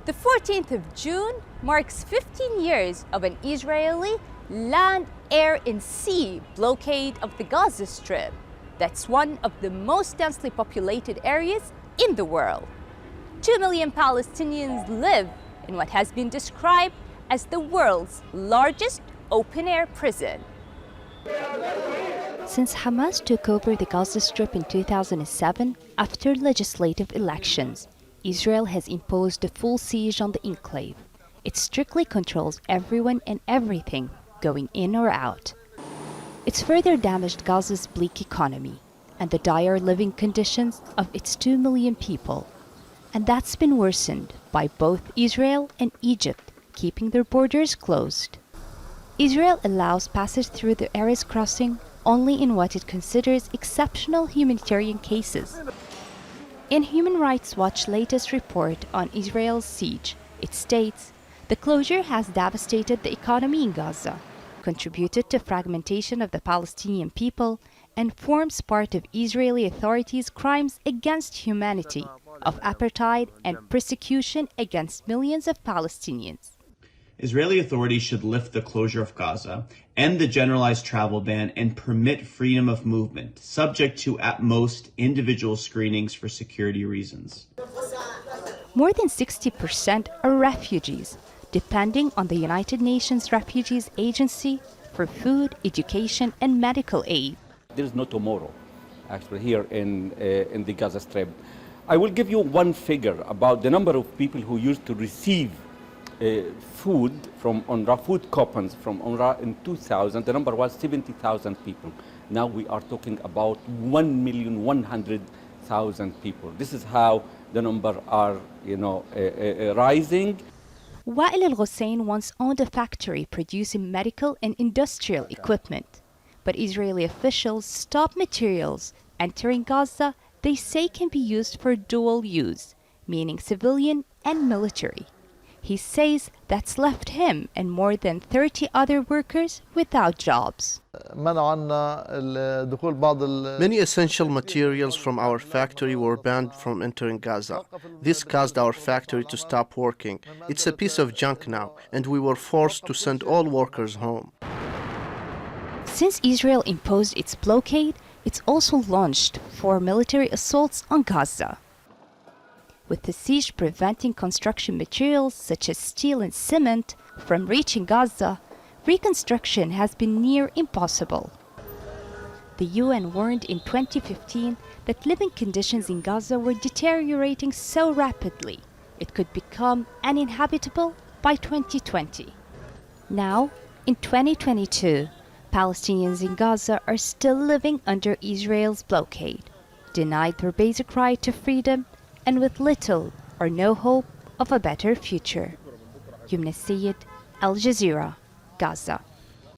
The 14th of June marks 15 years of an Israeli land, air, and sea blockade of the Gaza Strip. That's one of the most densely populated areas in the world. 2 million Palestinians live in what has been described as the world's largest open-air prison. Since Hamas took over the Gaza Strip in 2007, after legislative elections, Israel has imposed a full siege on the enclave. It strictly controls everyone and everything going in or out. It's further damaged Gaza's bleak economy and the dire living conditions of its 2 million people. And that's been worsened by both Israel and Egypt keeping their borders closed. Israel allows passage through the Erez crossing only in what it considers exceptional humanitarian cases. In Human Rights Watch's latest report on Israel's siege, it states, the closure has devastated the economy in Gaza, contributed to fragmentation of the Palestinian people, and forms part of Israeli authorities' crimes against humanity, of apartheid and persecution against millions of Palestinians. Israeli authorities should lift the closure of Gaza, end the generalized travel ban, and permit freedom of movement, subject to, at most, individual screenings for security reasons. More than 60% are refugees, depending on the United Nations Refugees Agency for food, education, and medical aid. There is no tomorrow, actually, here in the Gaza Strip. I will give you one figure about the number of people who used to receive food from UNRWA, food coupons from UNRWA in 2000. The number was 70,000 people. Now we are talking about 1,100,000 people. This is how the number are, rising. Wael al-Hussein once owned a factory producing medical and industrial equipment. But Israeli officials stopped materials entering Gaza they say can be used for dual use, meaning civilian and military. He says that's left him and more than 30 other workers without jobs. Many essential materials from our factory were banned from entering Gaza. This caused our factory to stop working. It's a piece of junk now, and we were forced to send all workers home. Since Israel imposed its blockade, it's also launched 4 military assaults on Gaza. With the siege preventing construction materials such as steel and cement from reaching Gaza, reconstruction has been near impossible. The UN warned in 2015 that living conditions in Gaza were deteriorating so rapidly it could become uninhabitable by 2020. Now, in 2022, Palestinians in Gaza are still living under Israel's blockade, denied their basic right to freedom, and with little or no hope of a better future. Youmna, Al Jazeera, Gaza.